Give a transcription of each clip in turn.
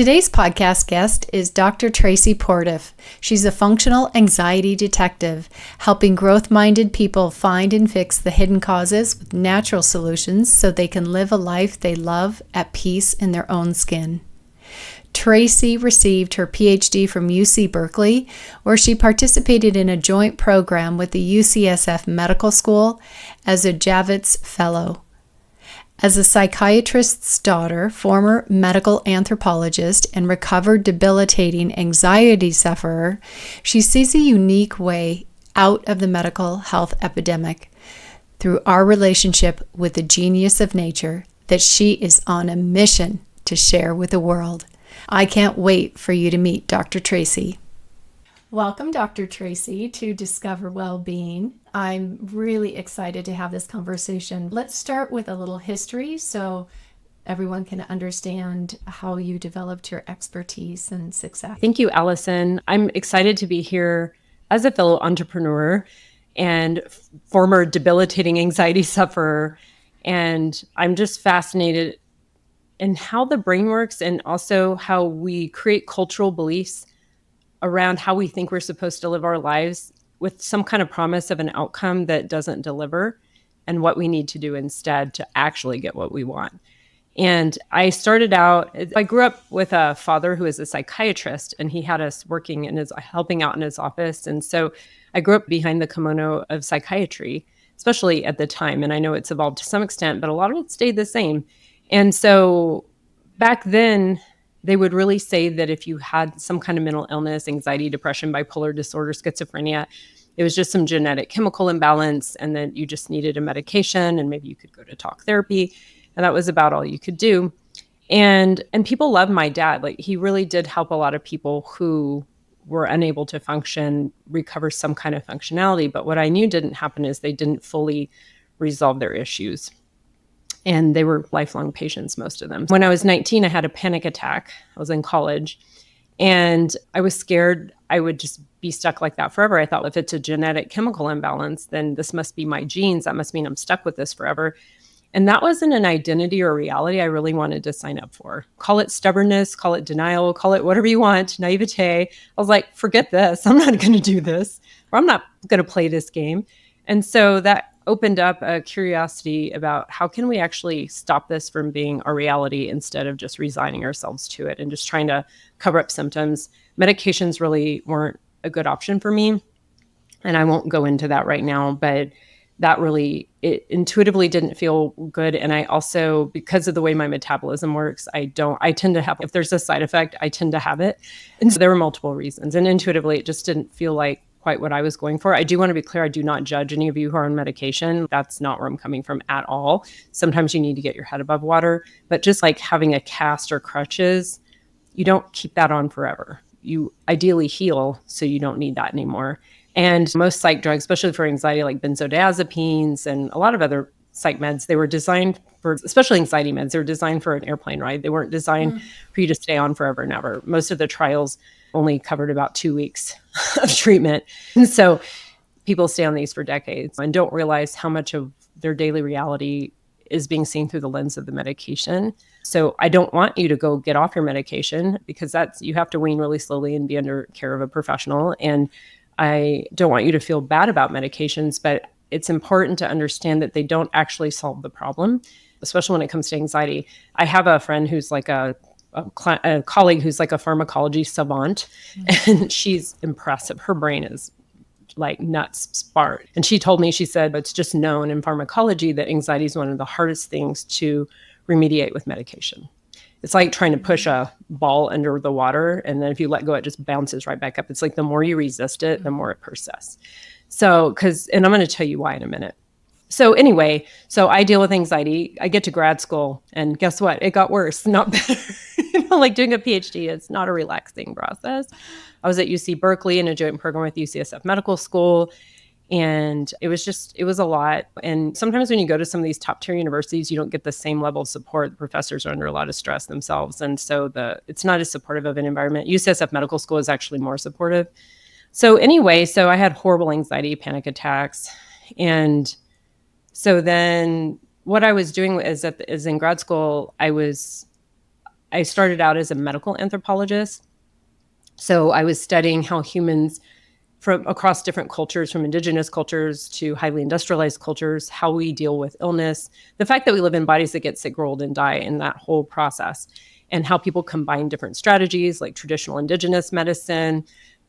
Today's podcast guest is Dr. Traci Potterf. She's a functional anxiety detective, helping growth-minded people find and fix the hidden causes with natural solutions so they can live a life they love at peace in their own skin. Traci received her PhD from UC Berkeley, where she participated in a joint program with the UCSF Medical School as a Javits Fellow. As a psychiatrist's daughter, former medical anthropologist, and recovered debilitating anxiety sufferer, she sees a unique way out of the mental health epidemic through our relationship with the genius of nature that she is on a mission to share with the world. I can't wait for you to meet Dr. Traci. Welcome, Dr. Traci, to Discover WellBeing. I'm really excited to have this conversation. Let's start with a little history so everyone can understand how you developed your expertise and success. Thank you, Allison. I'm excited to be here as a fellow entrepreneur and former debilitating anxiety sufferer. And I'm just fascinated in how the brain works and also how we create cultural beliefs around how we think we're supposed to live our lives with some kind of promise of an outcome that doesn't deliver and what we need to do instead to actually get what we want. And I grew up with a father who is a psychiatrist, and he had us helping out in his office. And so I grew up behind the kimono of psychiatry, especially at the time. And I know it's evolved to some extent, but a lot of it stayed the same. And so back then, they would really say that if you had some kind of mental illness, anxiety, depression, bipolar disorder, schizophrenia, it was just some genetic chemical imbalance, and then you just needed a medication, and maybe you could go to talk therapy, and that was about all you could do. And people loved my dad. Like, he really did help a lot of people who were unable to function, recover some kind of functionality. But what I knew didn't happen is they didn't fully resolve their issues. And they were lifelong patients, most of them. When I was 19, I had a panic attack. I was in college, and I was scared I would just be stuck like that forever. I thought, if it's a genetic chemical imbalance, then this must be my genes. That must mean I'm stuck with this forever. And that wasn't an identity or reality I really wanted to sign up for. Call it stubbornness, call it denial, call it whatever you want, naivete. I was like, forget this. I'm not going to do this, or I'm not going to play this game. And so that opened up a curiosity about how can we actually stop this from being our reality instead of just resigning ourselves to it and just trying to cover up symptoms. Medications really weren't a good option for me. And I won't go into that right now, but it intuitively didn't feel good. And I also, because of the way my metabolism works, I tend to have, if there's a side effect, I tend to have it. And so there were multiple reasons. And intuitively, it just didn't feel like quite what I was going for. I do want to be clear, I do not judge any of you who are on medication. That's not where I'm coming from at all. Sometimes you need to get your head above water, but just like having a cast or crutches, you don't keep that on forever. You ideally heal, so you don't need that anymore. And most psych drugs, especially for anxiety, like benzodiazepines and a lot of other psych meds, they were designed for, especially anxiety meds, they were designed for an airplane ride. They weren't designed for you to stay on forever and ever. Most of the trials only covered about 2 weeks of treatment. And so people stay on these for decades and don't realize how much of their daily reality is being seen through the lens of the medication. So I don't want you to go get off your medication, because you have to wean really slowly and be under care of a professional. And I don't want you to feel bad about medications, but it's important to understand that they don't actually solve the problem, especially when it comes to anxiety. I have a friend who's like a colleague who's like a pharmacology savant, and she's impressive. Her brain is like nuts smart. And she told me, she said, it's just known in pharmacology that anxiety is one of the hardest things to remediate with medication. It's like trying to push a ball under the water, and then if you let go, it just bounces right back up. It's like the more you resist it, the more it persists. And I'm going to tell you why in a minute. So anyway, I deal with anxiety. I get to grad school, and guess what? It got worse, not better. Like doing a PhD, it's not a relaxing process. I was at UC Berkeley in a joint program with UCSF Medical School, and it was a lot. And sometimes when you go to some of these top tier universities, you don't get the same level of support. The professors are under a lot of stress themselves, and so it's not as supportive of an environment. UCSF Medical School is actually more supportive. So anyway, I had horrible anxiety, panic attacks, and so then what I was doing is in grad school, I started out as a medical anthropologist. So I was studying how humans from across different cultures, from indigenous cultures to highly industrialized cultures, how we deal with illness, the fact that we live in bodies that get sick, grow old, and die in that whole process, and how people combine different strategies like traditional indigenous medicine,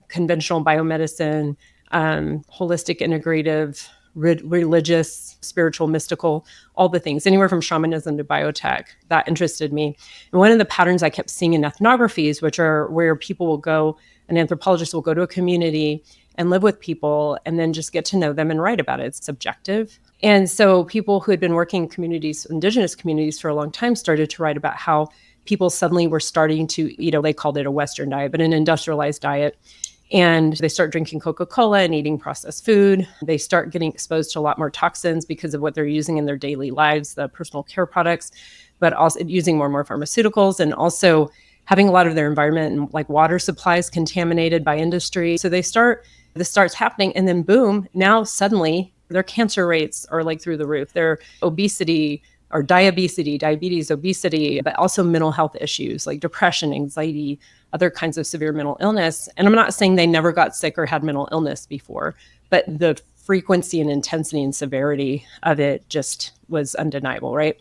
conventional biomedicine, holistic, integrative, religious, spiritual, mystical, all the things, anywhere from shamanism to biotech. That interested me. And one of the patterns I kept seeing in ethnographies, which are where people will go, an anthropologist will go to a community and live with people and then just get to know them and write about it. It's subjective. And so people who had been working in communities, indigenous communities for a long time, started to write about how people suddenly were starting to eat, they called it a Western diet, but an industrialized diet. And they start drinking Coca-Cola and eating processed food. They start getting exposed to a lot more toxins because of what they're using in their daily lives, the personal care products, but also using more and more pharmaceuticals, and also having a lot of their environment and like water supplies contaminated by industry. So this starts happening, and then boom, now suddenly their cancer rates are like through the roof. Their obesity or diabetes, obesity, but also mental health issues like depression, anxiety, other kinds of severe mental illness. And I'm not saying they never got sick or had mental illness before, but the frequency and intensity and severity of it just was undeniable, right?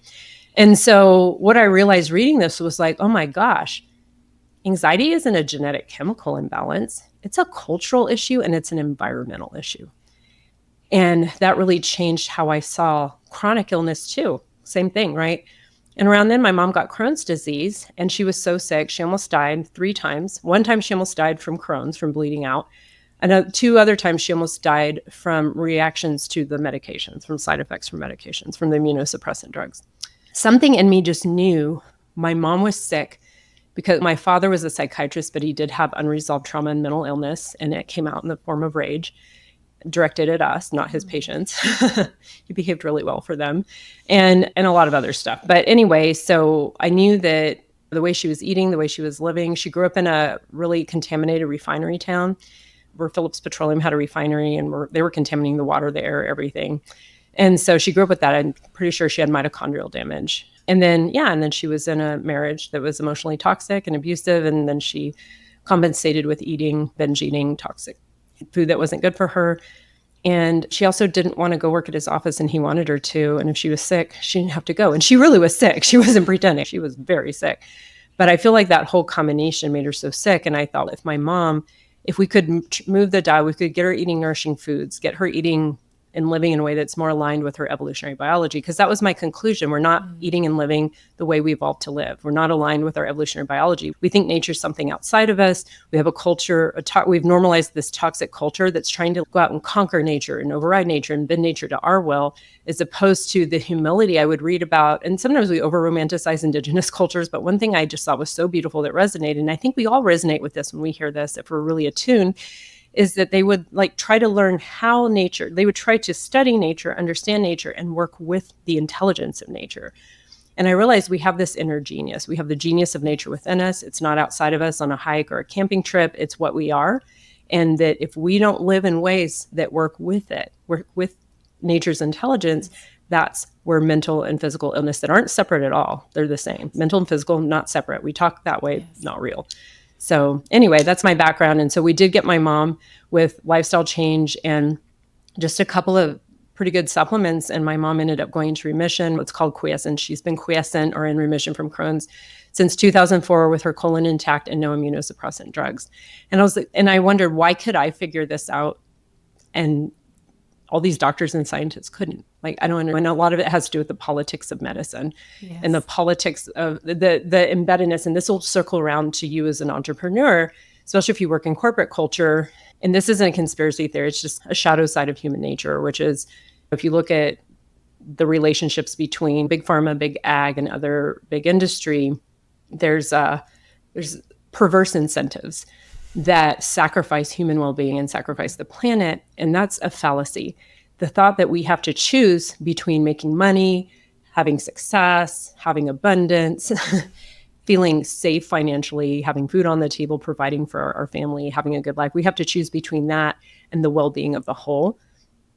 And so what I realized reading this was like, oh my gosh, anxiety isn't a genetic chemical imbalance. It's a cultural issue and it's an environmental issue. And that really changed how I saw chronic illness too. Same thing, right? And around then, my mom got Crohn's disease, and she was so sick, she almost died 3 times. One time, she almost died from Crohn's, from bleeding out. And 2 other times, she almost died from reactions to the medications, from side effects from medications, from the immunosuppressant drugs. Something in me just knew my mom was sick because my father was a psychiatrist, but he did have unresolved trauma and mental illness, and it came out in the form of rage, directed at us, not his patients. He behaved really well for them, and a lot of other stuff. But anyway, so I knew that the way she was eating, the way she was living, she grew up in a really contaminated refinery town where Phillips Petroleum had a refinery, and they were contaminating the water, the air, everything. And so she grew up with that. I'm pretty sure she had mitochondrial damage. And then she was in a marriage that was emotionally toxic and abusive. And then she compensated with binge eating toxic food that wasn't good for her. And she also didn't want to go work at his office, and he wanted her to. And if she was sick, she didn't have to go. And she really was sick. She wasn't pretending. She was very sick. But I feel like that whole combination made her so sick. And I thought, if we could move the dial, we could get her eating nourishing foods, get her eating and living in a way that's more aligned with her evolutionary biology. Because that was my conclusion. We're not eating and living the way we evolved to live. We're not aligned with our evolutionary biology. We think nature's something outside of us. We have a culture, we've normalized this toxic culture that's trying to go out and conquer nature and override nature and bend nature to our will, as opposed to the humility I would read about. And sometimes we over-romanticize indigenous cultures, but one thing I just thought was so beautiful that resonated, and I think we all resonate with this when we hear this, if we're really attuned, is that they would try to learn how they would try to study nature, understand nature, and work with the intelligence of nature. And I realized we have this inner genius. We have the genius of nature within us. It's not outside of us on a hike or a camping trip. It's what we are. And that if we don't live in ways that work with nature's intelligence, that's where mental and physical illness that aren't separate at all. They're the same. Mental and physical, not separate. We talk that way, yes. Not real. So anyway, that's my background. And so we did get my mom with lifestyle change and just a couple of pretty good supplements. And my mom ended up going into remission. It's called quiescent. She's been quiescent or in remission from Crohn's since 2004 with her colon intact and no immunosuppressant drugs. And I wondered, why could I figure this out? And all these doctors and scientists couldn't. I don't know. And a lot of it has to do with the politics of medicine, yes, and the politics of the embeddedness. And this will circle around to you as an entrepreneur, especially if you work in corporate culture. And this isn't a conspiracy theory. It's just a shadow side of human nature, which is, if you look at the relationships between big pharma, big ag, and other big industry, there's perverse incentives that sacrifice human well-being and sacrifice the planet. And that's a fallacy. The thought that we have to choose between making money, having success, having abundance, feeling safe financially, having food on the table, providing for our family, having a good life. We have to choose between that and the well-being of the whole.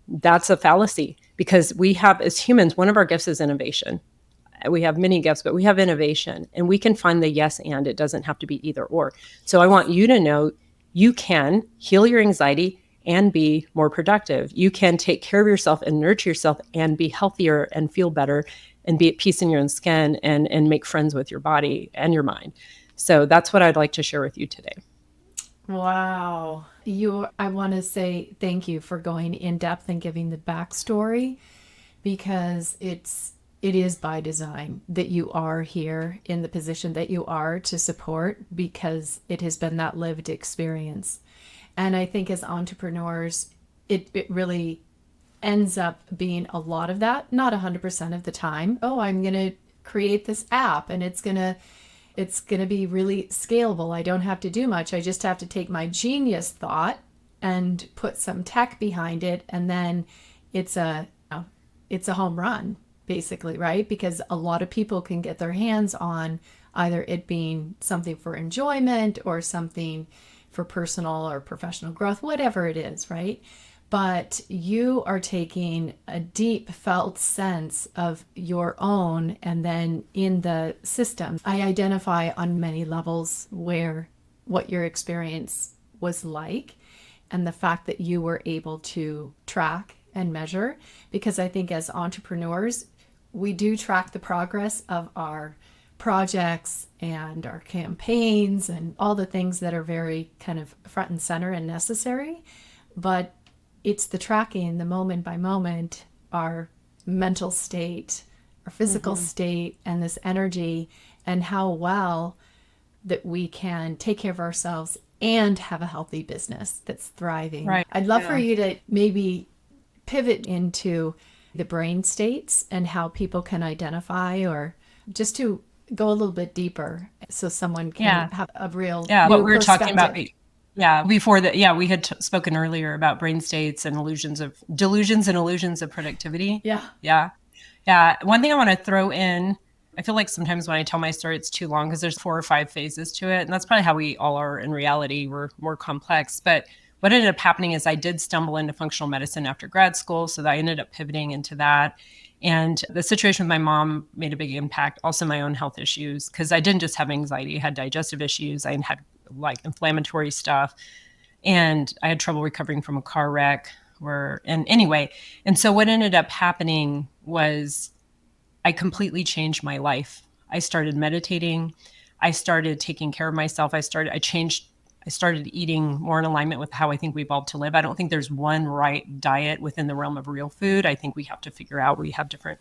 That's a fallacy, because we have, as humans, one of our gifts is innovation. We have many gifts, but we have innovation, and we can find the yes and. It doesn't have to be either or. So I want you to know you can heal your anxiety and be more productive. You can take care of yourself and nurture yourself and be healthier and feel better and be at peace in your own skin and make friends with your body and your mind. So that's what I'd like to share with you today. Wow. I want to say thank you for going in depth and giving the backstory, because it is by design that you are here in the position that you are to support, because it has been that lived experience. And I think as entrepreneurs, it really ends up being a lot of that, not 100% of the time. Oh, I'm going to create this app and it's going to be really scalable. I don't have to do much. I just have to take my genius thought and put some tech behind it, and then it's a home run, basically, right? Because a lot of people can get their hands on either it being something for enjoyment or something for personal or professional growth, whatever it is, right? But you are taking a deep felt sense of your own, and then in the system, I identify on many levels what your experience was like, and the fact that you were able to track and measure, because I think as entrepreneurs, we do track the progress of our projects and our campaigns and all the things that are very kind of front and center and necessary. But it's the tracking, the moment by moment, our mental state, our physical state, and this energy, and how well that we can take care of ourselves and have a healthy business that's thriving. Right. I'd love for you to maybe pivot into the brain states and how people can identify, or just to go a little bit deeper so someone can have a real what we were talking about. Before that, we had spoken earlier about brain states and delusions and illusions of productivity. Yeah. One thing I want to throw in, I feel like sometimes when I tell my story, it's too long because there's 4 or 5 phases to it. And that's probably how we all are in reality. We're more complex. But what ended up happening is I did stumble into functional medicine after grad school. So that I ended up pivoting into that. And the situation with my mom made a big impact. Also my own health issues, because I didn't just have anxiety. I had digestive issues. I had like inflammatory stuff. And I had trouble recovering from a car wreck. And so what ended up happening was I completely changed my life. I started meditating. I started taking care of myself. I started eating more in alignment with how I think we evolved to live. I don't think there's one right diet within the realm of real food. I think we have to figure out, we have different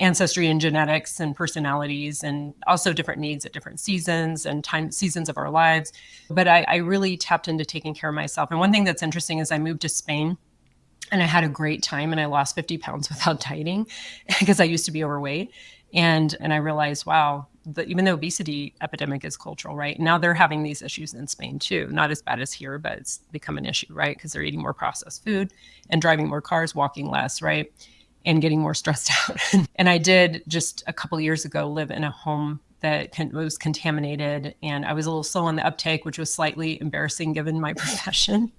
ancestry and genetics and personalities, and also different needs at different seasons and seasons of our lives. But I really tapped into taking care of myself. And one thing that's interesting is I moved to Spain and I had a great time, and I lost 50 pounds without dieting because I used to be overweight. And I realized, wow, even the obesity epidemic is cultural, right? Now they're having these issues in Spain too. Not as bad as here, but it's become an issue, right? Because they're eating more processed food and driving more cars, walking less, right? And getting more stressed out. And I did just a couple of years ago live in a home that was contaminated, and I was a little slow on the uptake, which was slightly embarrassing given my profession.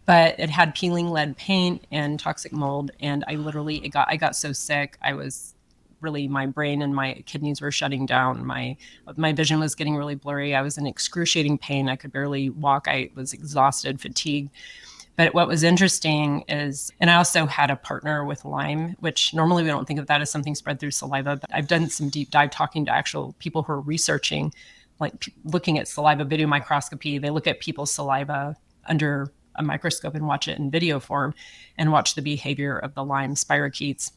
But it had peeling lead paint and toxic mold, and I got so sick. I was really, my brain and my kidneys were shutting down. My vision was getting really blurry. I was in excruciating pain. I could barely walk. I was exhausted, fatigued. But what was interesting is, and I also had a partner with Lyme, which normally we don't think of that as something spread through saliva, but I've done some deep dive talking to actual people who are researching, like looking at saliva video microscopy. They look at people's saliva under a microscope and watch it in video form and watch the behavior of the Lyme spirochetes,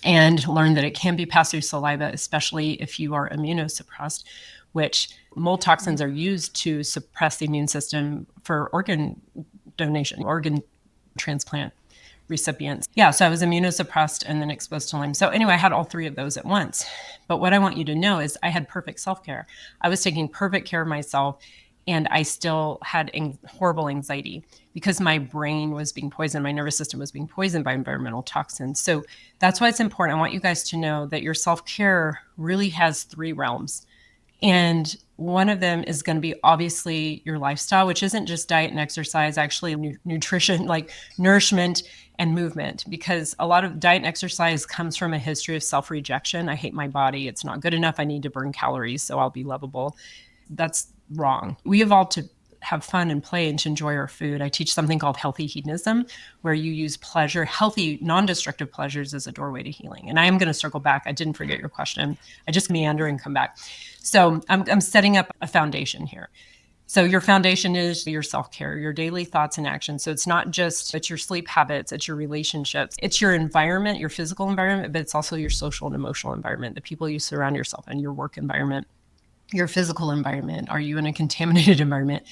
and learn that it can be passed through saliva, especially if you are immunosuppressed, which mold toxins are used to suppress the immune system for organ donation, organ transplant recipients. Yeah, so I was immunosuppressed and then exposed to Lyme. So anyway, I had all 3 of those at once. But what I want you to know is I had perfect self-care. I was taking perfect care of myself, and I still had horrible anxiety because my brain was being poisoned. My nervous system was being poisoned by environmental toxins. So that's why it's important. I want you guys to know that your self-care really has 3 realms. And one of them is going to be obviously your lifestyle, which isn't just diet and exercise, actually nutrition, like nourishment and movement, because a lot of diet and exercise comes from a history of self-rejection. I hate my body. It's not good enough. I need to burn calories so I'll be lovable. That's wrong. We evolved to have fun and play and to enjoy our food. I teach something called healthy hedonism, where you use pleasure, healthy, non-destructive pleasures as a doorway to healing. And I am going to circle back. I didn't forget your question. I just meander and come back. So I'm setting up a foundation here. So your foundation is your self-care, your daily thoughts and actions. So it's not just, it's your sleep habits, it's your relationships, it's your environment, your physical environment, but it's also your social and emotional environment, the people you surround yourself in, your work environment, your physical environment. Are you in a contaminated environment?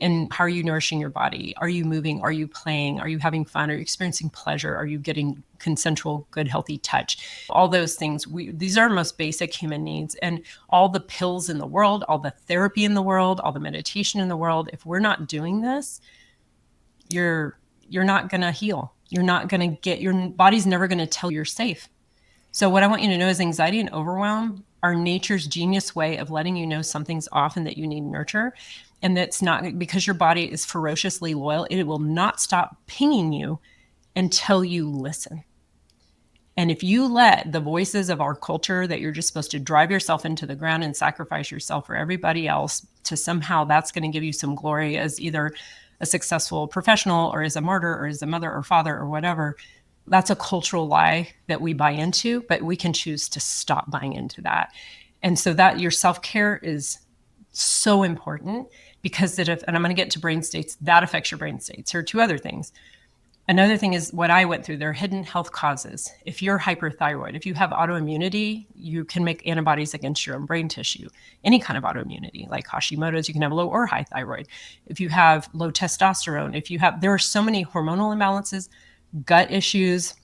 And how are you nourishing your body? Are you moving? Are you playing? Are you having fun? Are you experiencing pleasure? Are you getting consensual, good, healthy touch? All those things, these are our most basic human needs. And all the pills in the world, all the therapy in the world, all the meditation in the world, if we're not doing this, you're not going to heal. You're not going to get, your body's never going to tell you're safe. So what I want you to know is anxiety and overwhelm are nature's genius way of letting you know something's off and that you need nurture. And that's not because your body is ferociously loyal. It will not stop pinging you until you listen. And if you let the voices of our culture that you're just supposed to drive yourself into the ground and sacrifice yourself for everybody else to somehow that's going to give you some glory as either a successful professional or as a martyr or as a mother or father or whatever, that's a cultural lie that we buy into, but we can choose to stop buying into that. And so that your self-care is so important because and I'm going to get to brain states, that affects your brain states. There are two other things. Another thing is what I went through. There are hidden health causes. If you're hyperthyroid, if you have autoimmunity, you can make antibodies against your own brain tissue. Any kind of autoimmunity, like Hashimoto's, you can have low or high thyroid. If you have low testosterone, there are so many hormonal imbalances, gut issues,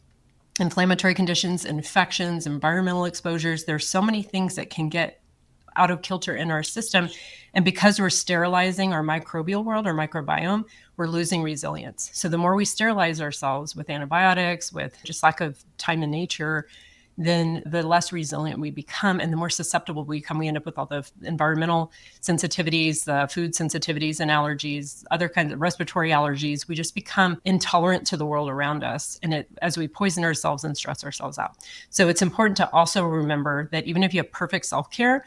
inflammatory conditions, infections, environmental exposures. There's so many things that can get out of kilter in our system. And because we're sterilizing our microbial world, our microbiome, we're losing resilience. So the more we sterilize ourselves with antibiotics, with just lack of time in nature, then the less resilient we become and the more susceptible we become. We end up with all the environmental sensitivities, the food sensitivities and allergies, other kinds of respiratory allergies. We just become intolerant to the world around us. And as we poison ourselves and stress ourselves out. So it's important to also remember that even if you have perfect self-care,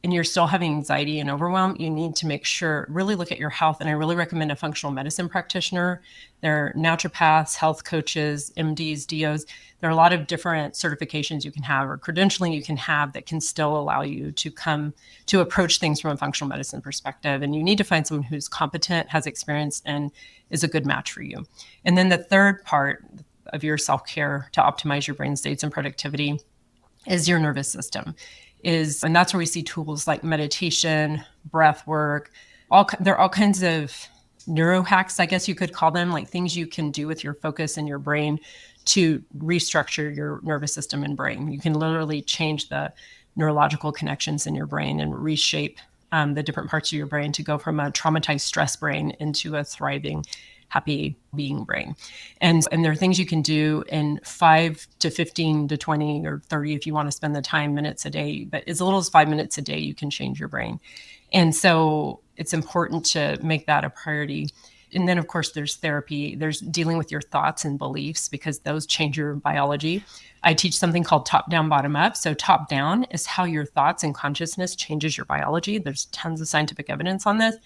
and you're still having anxiety and overwhelm, you need to make sure, really look at your health. And I really recommend a functional medicine practitioner. There are naturopaths, health coaches, MDs, DOs. There are a lot of different certifications you can have or credentialing you can have that can still allow you to come to approach things from a functional medicine perspective. And you need to find someone who's competent, has experience, and is a good match for you. And then the third part of your self-care to optimize your brain states and productivity is your nervous system. And that's where we see tools like meditation, breath work, there are all kinds of neuro hacks, I guess you could call them, like things you can do with your focus and your brain to restructure your nervous system and brain. You can literally change the neurological connections in your brain and reshape the different parts of your brain to go from a traumatized stress brain into a thriving, happy being brain. And there are things you can do in 5 to 15 to 20 or 30 if you want to spend the time, minutes a day, but as little as 5 minutes a day, you can change your brain. And so it's important to make that a priority. And then of course there's therapy, there's dealing with your thoughts and beliefs because those change your biology. I teach something called top down, bottom up. So top down is how your thoughts and consciousness changes your biology. There's tons of scientific evidence on this.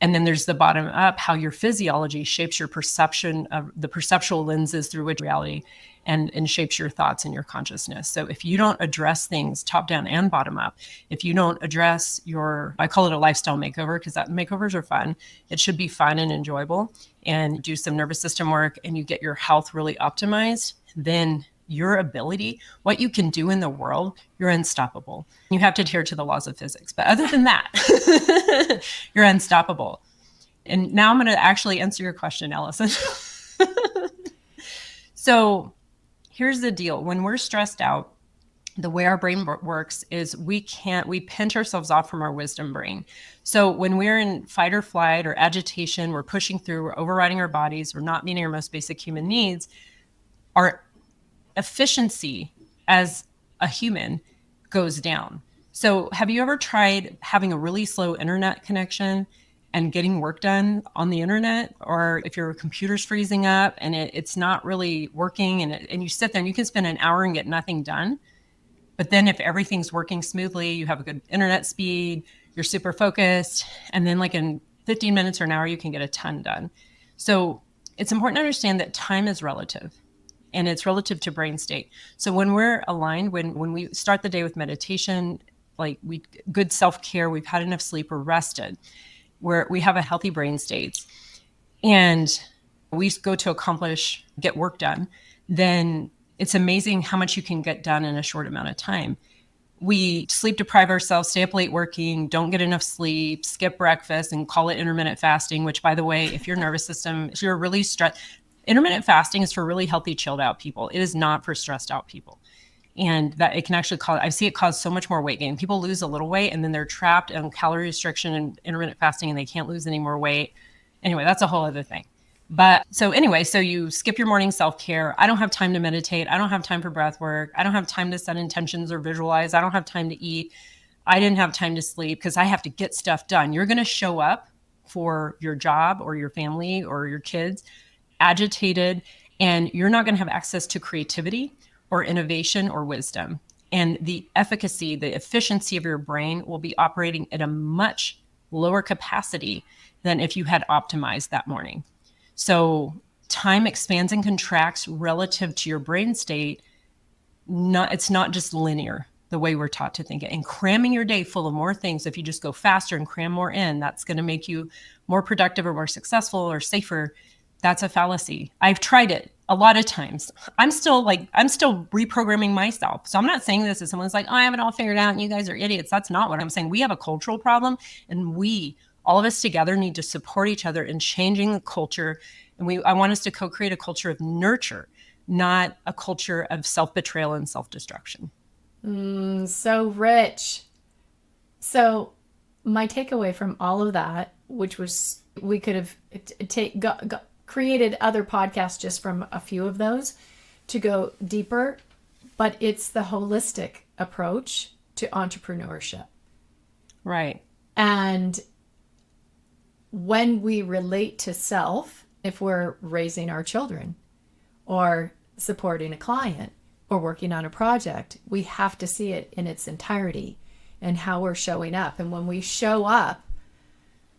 And then there's the bottom up, how your physiology shapes your perception of the perceptual lenses through which reality and shapes your thoughts and your consciousness. So if you don't address things top down and bottom up, if you don't address I call it a lifestyle makeover because makeovers are fun. It should be fun and enjoyable and do some nervous system work and you get your health really optimized, then your ability, what you can do in the world, you're unstoppable. You have to adhere to the laws of physics. But other than that, you're unstoppable. And now I'm going to actually answer your question, Allison. So here's the deal. When we're stressed out, the way our brain works is we pinch ourselves off from our wisdom brain. So when we're in fight or flight or agitation, we're pushing through, we're overriding our bodies, we're not meeting our most basic human needs, our efficiency as a human goes down. So have you ever tried having a really slow internet connection and getting work done on the internet? Or if your computer's freezing up and it's not really working, and you sit there and you can spend an hour and get nothing done. But then if everything's working smoothly, you have a good internet speed, you're super focused, and then like in 15 minutes or an hour, you can get a ton done. So it's important to understand that time is relative, and it's relative to brain state. So when we're aligned, when we start the day with meditation, good self-care, we've had enough sleep, we're rested, where we have a healthy brain state, and we go to get work done, then it's amazing how much you can get done in a short amount of time. We sleep deprive ourselves, stay up late working, don't get enough sleep, skip breakfast, and call it intermittent fasting, which, by the way, if your nervous system, if you're really stressed, intermittent fasting is for really healthy, chilled out people. It is not for stressed out people. And that it can actually I see it cause so much more weight gain. People lose a little weight and then they're trapped in calorie restriction and intermittent fasting and they can't lose any more weight. Anyway, that's a whole other thing. But so you skip your morning self-care. I don't have time to meditate. I don't have time for breath work. I don't have time to set intentions or visualize. I don't have time to eat. I didn't have time to sleep because I have to get stuff done. You're going to show up for your job or your family or your kids agitated, and you're not going to have access to creativity or innovation or wisdom. And the efficiency of your brain will be operating at a much lower capacity than if you had optimized that morning. So time expands and contracts relative to your brain state. It's not just linear the way we're taught to think it. And cramming your day full of more things, if you just go faster and cram more in, that's going to make you more productive or more successful or safer. That's a fallacy. I've tried it a lot of times. I'm still reprogramming myself. So I'm not saying this as someone's like, oh, I have it all figured out and you guys are idiots. That's not what I'm saying. We have a cultural problem, and all of us together need to support each other in changing the culture. And I want us to co-create a culture of nurture, not a culture of self-betrayal and self-destruction. So rich. So my takeaway from all of that, which was we could have created other podcasts just from a few of those to go deeper, but it's the holistic approach to entrepreneurship. Right. And when we relate to self, if we're raising our children or supporting a client or working on a project, we have to see it in its entirety and how we're showing up. And when we show up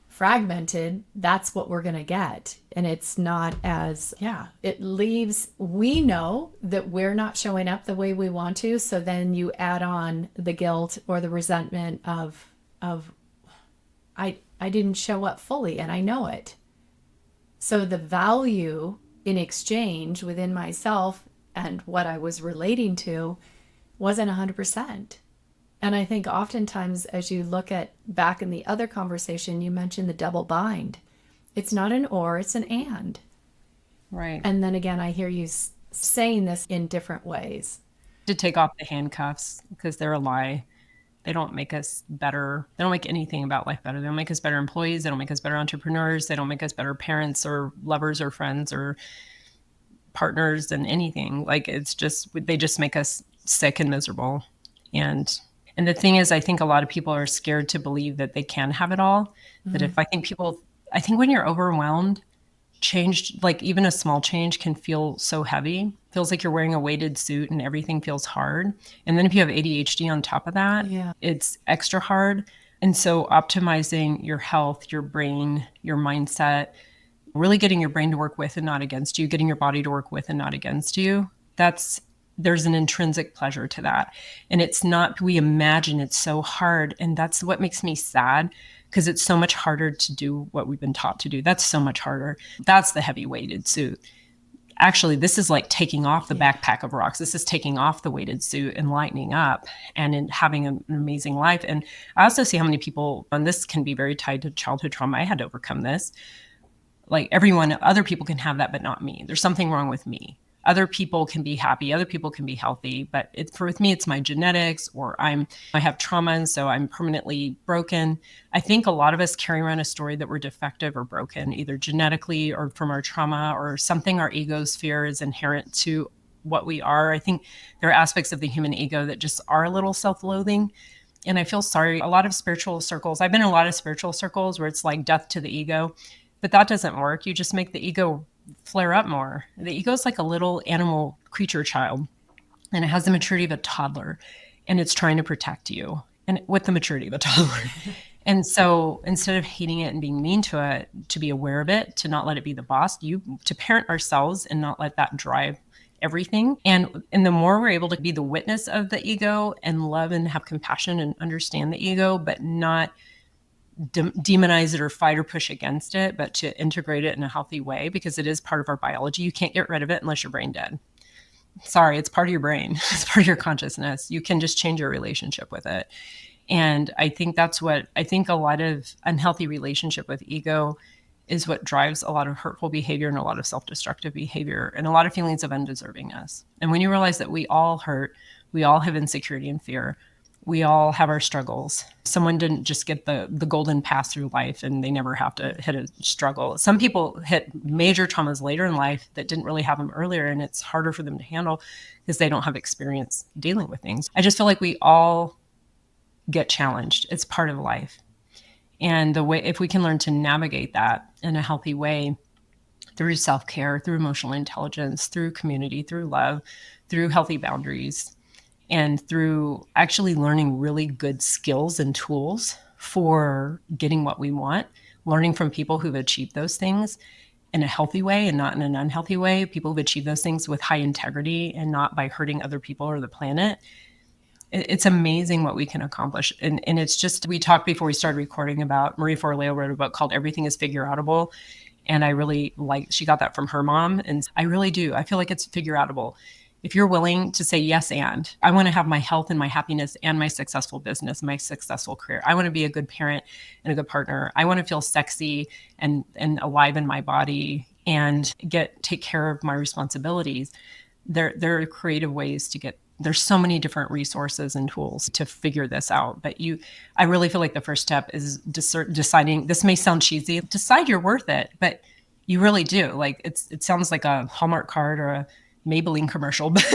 fragmented, that's what we're going to get. And it's not we know that we're not showing up the way we want to. So then you add on the guilt or the resentment of I didn't show up fully and I know it. So the value in exchange within myself and what I was relating to wasn't 100%. And I think oftentimes as you look at back in the other conversation, you mentioned the double bind. It's not an or, it's an and. Right. And then again, I hear you saying this in different ways. To take off the handcuffs because they're a lie. They don't make us better. They don't make anything about life better. They don't make us better employees. They don't make us better entrepreneurs. They don't make us better parents or lovers or friends or partners and anything. They just make us sick and miserable. And the thing is, I think a lot of people are scared to believe that they can have it all. Mm-hmm. I think when you're overwhelmed, even a small change can feel so heavy. Feels like you're wearing a weighted suit and everything feels hard. And then if you have ADHD on top of that, It's extra hard. And so optimizing your health, your brain, your mindset, really getting your brain to work with and not against you, getting your body to work with and not against you, there's an intrinsic pleasure to that. And it's not, we imagine it's so hard. And that's what makes me sad, because it's so much harder to do what we've been taught to do. That's so much harder. That's the heavy weighted suit. Actually, this is like taking off the backpack of rocks. This is taking off the weighted suit and lightening up and having an amazing life. And I also see how many people, and this can be very tied to childhood trauma. I had to overcome this. Like other people can have that, but not me. There's something wrong with me. Other people can be happy. Other people can be healthy. But with me, it's my genetics, or I have trauma, and so I'm permanently broken. I think a lot of us carry around a story that we're defective or broken, either genetically or from our trauma or something our ego's fear is inherent to what we are. I think there are aspects of the human ego that just are a little self-loathing. And I feel sorry. A lot of spiritual circles, I've been in a lot of spiritual circles where it's like death to the ego, but that doesn't work. You just make the ego flare up more. The ego is like a little animal creature child, and it has the maturity of a toddler, and it's trying to protect you, and with the maturity of a toddler. And so instead of hating it and being mean to it, to be aware of it, to not let it be the boss, to parent ourselves and not let that drive everything. And the more we're able to be the witness of the ego and love and have compassion and understand the ego, but not demonize it or fight or push against it, but to integrate it in a healthy way, because it is part of our biology. You can't get rid of it unless you're brain dead. Sorry, it's part of your brain. It's part of your consciousness. You can just change your relationship with it. And I think a lot of unhealthy relationship with ego is what drives a lot of hurtful behavior and a lot of self-destructive behavior and a lot of feelings of undeservingness. And when you realize that we all hurt, we all have insecurity and fear, we all have our struggles. Someone didn't just get the golden pass through life and they never have to hit a struggle. Some people hit major traumas later in life that didn't really have them earlier, and it's harder for them to handle because they don't have experience dealing with things. I just feel like we all get challenged. It's part of life. And if we can learn to navigate that in a healthy way through self-care, through emotional intelligence, through community, through love, through healthy boundaries, and through actually learning really good skills and tools for getting what we want, learning from people who've achieved those things in a healthy way and not in an unhealthy way, people who've achieved those things with high integrity and not by hurting other people or the planet. It's amazing what we can accomplish. And it's just, we talked before we started recording about Marie Forleo wrote a book called Everything is Figure Outable. And I really she got that from her mom. And I really do. I feel like it's figure outable. If you're willing to say yes, and I want to have my health and my happiness and my successful business, my successful career. I want to be a good parent and a good partner. I want to feel sexy and alive in my body and take care of my responsibilities. There are creative ways to get. There's so many different resources and tools to figure this out. But I really feel like the first step is deciding. This may sound cheesy. Decide you're worth it, but you really do. Like it sounds like a Hallmark card or a Maybelline commercial, but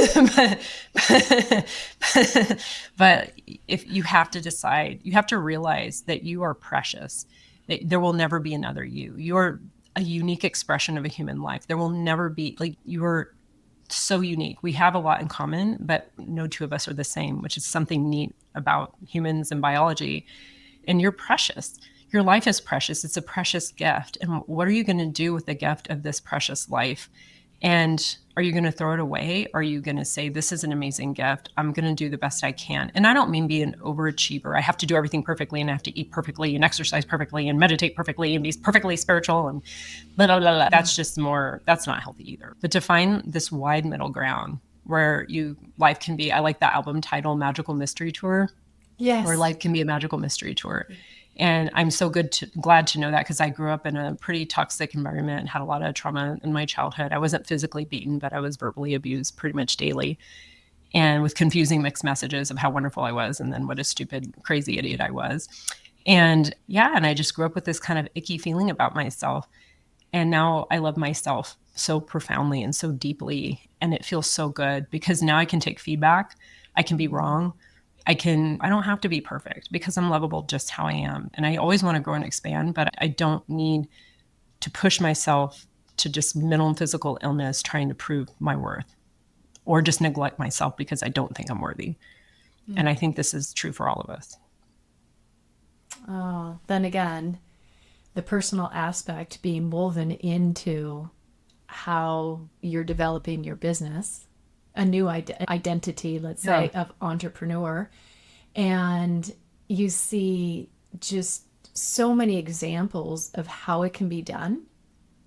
if you have to decide, you have to realize that you are precious. That there will never be another you. You're a unique expression of a human life. There will never be, like, you're so unique. We have a lot in common, but no two of us are the same, which is something neat about humans and biology. And you're precious. Your life is precious. It's a precious gift. And what are you going to do with the gift of this precious life? And are you going to throw it away? Or are you going to say, this is an amazing gift. I'm going to do the best I can. And I don't mean be an overachiever. I have to do everything perfectly and I have to eat perfectly and exercise perfectly and meditate perfectly and be perfectly spiritual and blah, blah, blah, blah. That's not healthy either. But to find this wide middle ground where life can be, I like that album title, Magical Mystery Tour. Yes. Where life can be a magical mystery tour. And I'm so glad to know that, because I grew up in a pretty toxic environment and had a lot of trauma in my childhood. I wasn't physically beaten, but I was verbally abused pretty much daily, and with confusing mixed messages of how wonderful I was and then what a stupid, crazy idiot I was. And I just grew up with this kind of icky feeling about myself. And now I love myself so profoundly and so deeply. And it feels so good because now I can take feedback. I can be wrong. I don't have to be perfect because I'm lovable just how I am. And I always want to grow and expand, but I don't need to push myself to just mental and physical illness trying to prove my worth or just neglect myself because I don't think I'm worthy. Mm. And I think this is true for all of us. Oh, then again, the personal aspect being woven into how you're developing your business, a new identity, let's say, of entrepreneur. And you see just so many examples of how it can be done,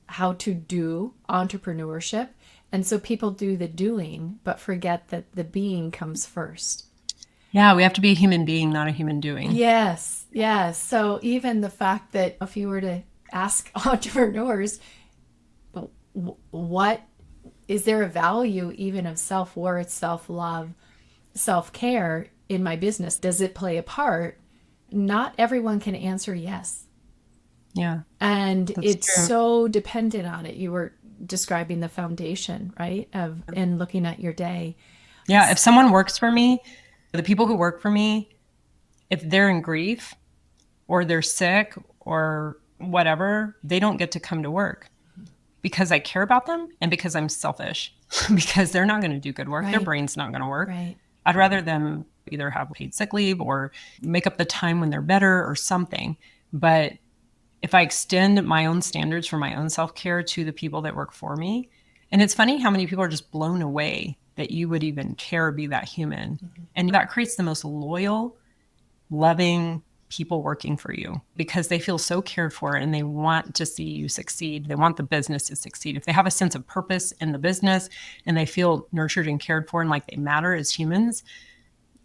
how to do entrepreneurship. And so people do the doing, but forget that the being comes first. Yeah, we have to be a human being, not a human doing. Yes, yes. So even the fact that if you were to ask entrepreneurs, what is there a value even of self-worth, self-love, self-care in my business? Does it play a part? Not everyone can answer yes. Yeah. And it's true. So dependent on it. You were describing the foundation, right? And looking at your day. Yeah. If someone works for me, the people who work for me, if they're in grief or they're sick or whatever, they don't get to come to work because I care about them and because I'm selfish, because they're not going to do good work. Right. Their brain's not going to work. Right. I'd rather them either have paid sick leave or make up the time when they're better or something. But if I extend my own standards for my own self-care to the people that work for me, and it's funny how many people are just blown away that you would even care or be that human. Mm-hmm. And that creates the most loyal, loving people working for you because they feel so cared for and they want to see you succeed. They want the business to succeed. If they have a sense of purpose in the business and they feel nurtured and cared for and like they matter as humans,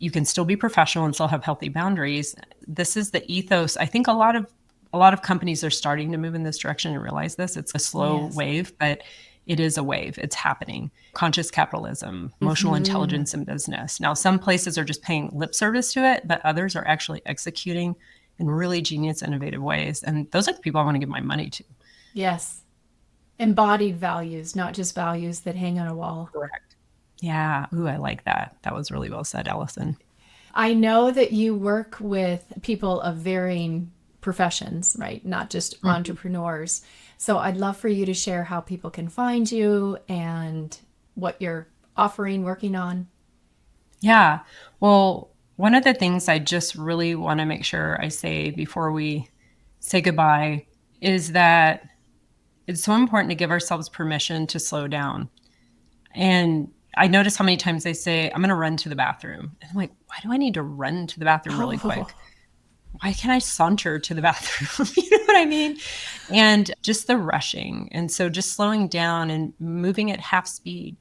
you can still be professional and still have healthy boundaries. This is the ethos. I think a lot of companies are starting to move in this direction and realize this. It's a slow wave, but it is a wave. It's happening. Conscious capitalism, emotional intelligence in business. Now, some places are just paying lip service to it, but others are actually executing in really genius, innovative ways. And those are the people I want to give my money to. Yes. Embodied values, not just values that hang on a wall. Correct. Yeah. Ooh, I like that. That was really well said, Allison. I know that you work with people of varying professions, right? Not just entrepreneurs. So I'd love for you to share how people can find you and what you're offering, working on. Yeah. Well, one of the things I just really want to make sure I say before we say goodbye is that it's so important to give ourselves permission to slow down. And I notice how many times they say, I'm going to run to the bathroom. And I'm like, why do I need to run to the bathroom really quick? Why can't I saunter to the bathroom? You know what I mean? And just the rushing. And so just slowing down and moving at half speed.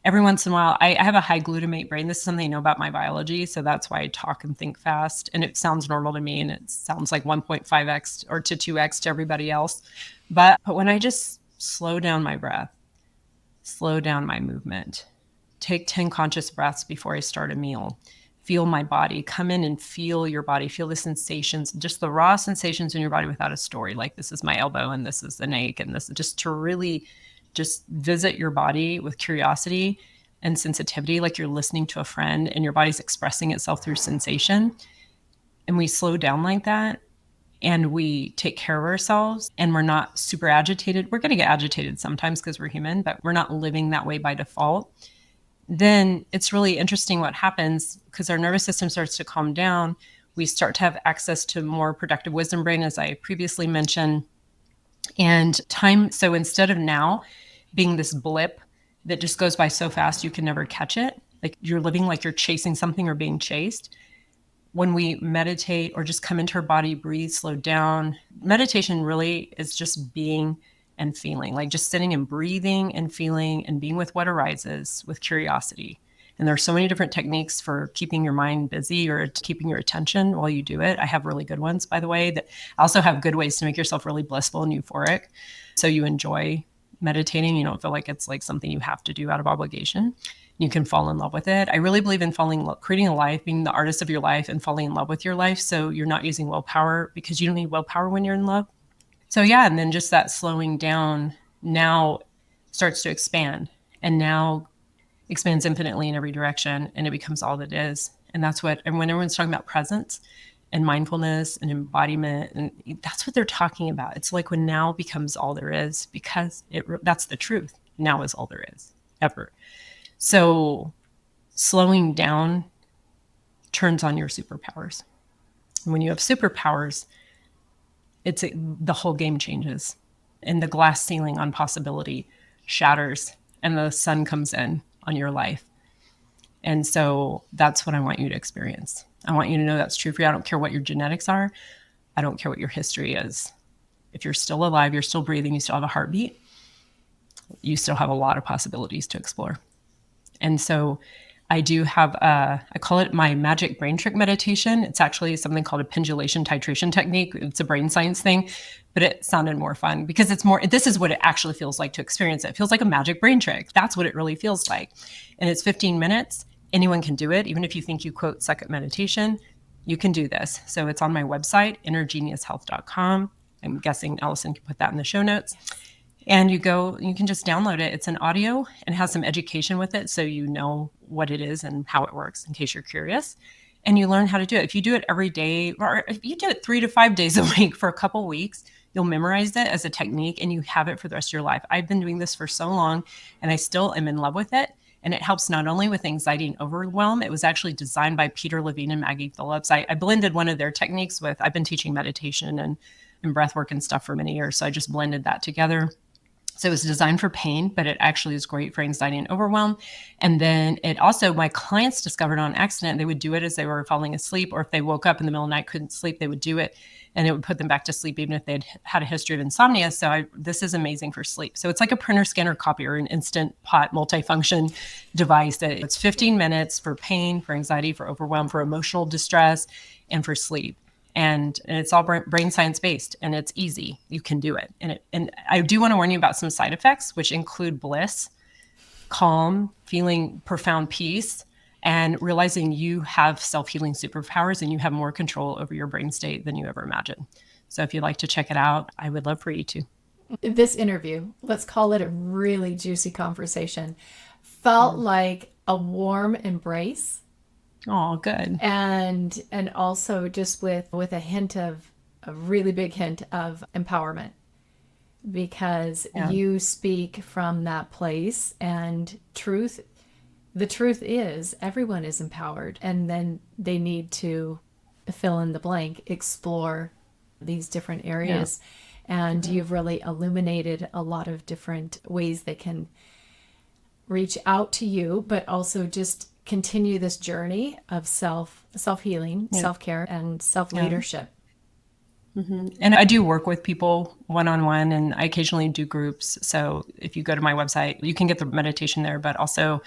Every once in a while, I have a high glutamate brain. This is something I know about my biology. So that's why I talk and think fast. And it sounds normal to me. And it sounds like 1.5x or to 2x to everybody else. But when I just slow down my breath, slow down my movement, take 10 conscious breaths before I start a meal, feel my body, come in and feel your body, feel the sensations, just the raw sensations in your body without a story. Like this is my elbow and this is the ache and this, just to really just visit your body with curiosity and sensitivity, like you're listening to a friend and your body's expressing itself through sensation. And we slow down like that and we take care of ourselves and we're not super agitated. We're going to get agitated sometimes because we're human, but we're not living that way by default. Then it's really interesting what happens because our nervous system starts to calm down. We start to have access to more productive wisdom brain, as I previously mentioned, and time. So instead of now being this blip that just goes by so fast, you can never catch it. Like you're living like you're chasing something or being chased. When we meditate or just come into our body, breathe, slow down, meditation really is just being and feeling, like just sitting and breathing and feeling and being with what arises with curiosity. And there are so many different techniques for keeping your mind busy or keeping your attention while you do it. I have really good ones, by the way, that also have good ways to make yourself really blissful and euphoric. So you enjoy meditating. You don't feel like it's like something you have to do out of obligation. You can fall in love with it. I really believe in creating a life, being the artist of your life and falling in love with your life. So you're not using willpower because you don't need willpower when you're in love. So yeah, and then just that slowing down now starts to expand and now expands infinitely in every direction and it becomes all that it is. And that's what, and when everyone's talking about presence and mindfulness and embodiment, and that's what they're talking about. It's like when now becomes all there is because that's the truth. Now is all there is ever. So slowing down turns on your superpowers. And when you have superpowers, the whole game changes and the glass ceiling on possibility shatters and the sun comes in on your life. And so that's what I want you to experience. I want you to know that's true for you. I don't care what your genetics are. I don't care what your history is. If you're still alive, you're still breathing, you still have a heartbeat, you still have a lot of possibilities to explore. And so I do have I call it my magic brain trick meditation. It's actually something called a pendulation titration technique. It's a brain science thing, but it sounded more fun because this is what it actually feels like to experience it. It feels like a magic brain trick. That's what it really feels like. And it's 15 minutes. Anyone can do it. Even if you think you quote suck at meditation, you can do this. So it's on my website, innergeniushealth.com. I'm guessing Allison can put that in the show notes. And you can just download it. It's an audio and has some education with it so you know what it is and how it works in case you're curious. and you learn how to do it. If you do it every day, or if you do it 3 to 5 days a week for a couple of weeks, you'll memorize it as a technique and you have it for the rest of your life. I've been doing this for so long and I still am in love with it. And it helps not only with anxiety and overwhelm. It was actually designed by Peter Levine and Maggie Phillips. I blended one of their techniques with, I've been teaching meditation and breath work and stuff for many years. So I just blended that together. So it was designed for pain, but it actually is great for anxiety and overwhelm. And then it also, my clients discovered on accident, they would do it as they were falling asleep, or if they woke up in the middle of the night, couldn't sleep, they would do it and it would put them back to sleep, even if they'd had a history of insomnia. So this is amazing for sleep. So it's like a printer, scanner, copier, an instant pot multifunction device that it's 15 minutes for pain, for anxiety, for overwhelm, for emotional distress, and for sleep. And it's all brain science based and it's easy. You can do it. And I do want to warn you about some side effects, which include bliss, calm, feeling profound peace, and realizing you have self-healing superpowers and you have more control over your brain state than you ever imagined. So if you'd like to check it out, I would love for you to. This interview, let's call it a really juicy conversation, felt like a warm embrace. Oh, good. And also just with a hint of, a really big hint of empowerment, because you speak from that place and truth. The truth is everyone is empowered, and then they need to fill in the blank, explore these different areas. Yeah. And you've really illuminated a lot of different ways they can reach out to you, but also just continue this journey of self-healing, self-care, and self-leadership. Mm-hmm. And I do work with people one-on-one, and I occasionally do groups. So if you go to my website, you can get the meditation there, but also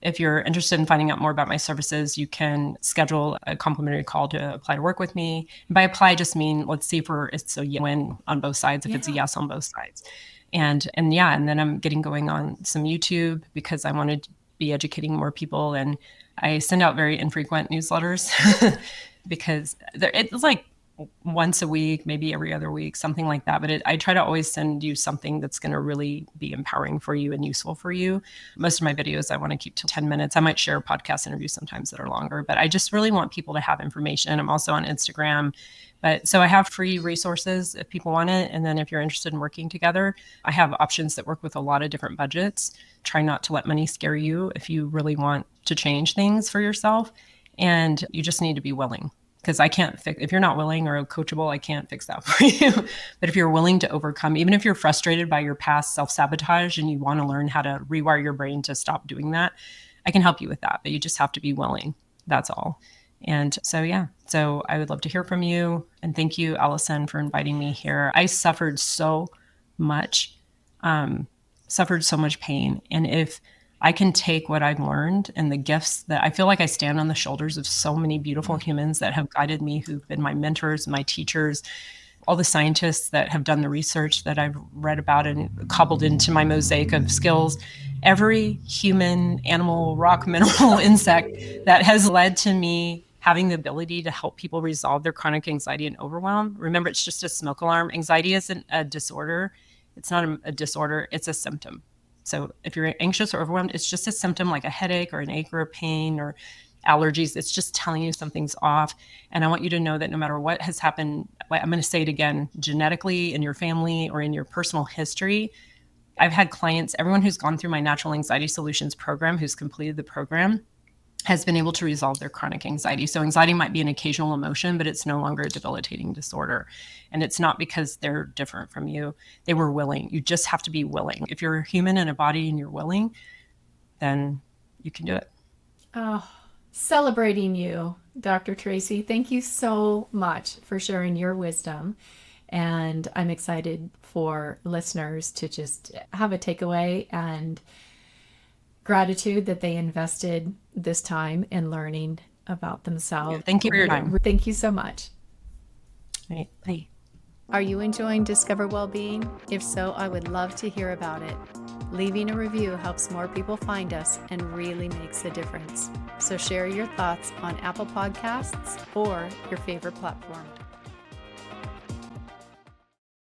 if you're interested in finding out more about my services, you can schedule a complimentary call to apply to work with me. And by apply, I just mean, let's see if it's a win on both sides, if it's a yes on both sides. And then I'm getting going on some YouTube because I want to be educating more people. And I send out very infrequent newsletters because it's like once a week, maybe every other week, something like that. But I try to always send you something that's going to really be empowering for you and useful for you. Most of my videos, I want to keep to 10 minutes. I might share podcast interviews sometimes that are longer, but I just really want people to have information. I'm also on Instagram. So I have free resources if people want it. And then if you're interested in working together, I have options that work with a lot of different budgets. Try not to let money scare you if you really want to change things for yourself. And you just need to be willing, because I can't fix, if you're not willing or coachable, I can't fix that for you. But if you're willing to overcome, even if you're frustrated by your past self-sabotage and you want to learn how to rewire your brain to stop doing that, I can help you with that. But you just have to be willing. That's all. And so I would love to hear from you. And thank you, Allison, for inviting me here. I suffered so much pain. And if I can take what I've learned and the gifts that I feel like I stand on the shoulders of so many beautiful humans that have guided me, who've been my mentors, my teachers, all the scientists that have done the research that I've read about and cobbled into my mosaic of skills, every human, animal, rock, mineral, insect that has led to me having the ability to help people resolve their chronic anxiety and overwhelm. Remember, it's just a smoke alarm. Anxiety isn't a disorder. It's not a disorder. It's a symptom. So if you're anxious or overwhelmed, it's just a symptom like a headache or an ache or a pain or allergies. It's just telling you something's off. And I want you to know that no matter what has happened, I'm going to say it again, genetically in your family or in your personal history, I've had clients, everyone who's gone through my Natural Anxiety Solutions program, who's completed the program, has been able to resolve their chronic anxiety. So anxiety might be an occasional emotion, but it's no longer a debilitating disorder. And it's not because they're different from you. They were willing. You just have to be willing. If you're a human in a body and you're willing, then you can do it. Oh, celebrating you, Dr. Traci. Thank you so much for sharing your wisdom. And I'm excited for listeners to just have a takeaway and gratitude that they invested this time in learning about themselves. Thank you for your time. Thank you so much. Right. Bye. Are you enjoying Discover Wellbeing? If so, I would love to hear about it. Leaving a review helps more people find us and really makes a difference. So share your thoughts on Apple Podcasts or your favorite platform.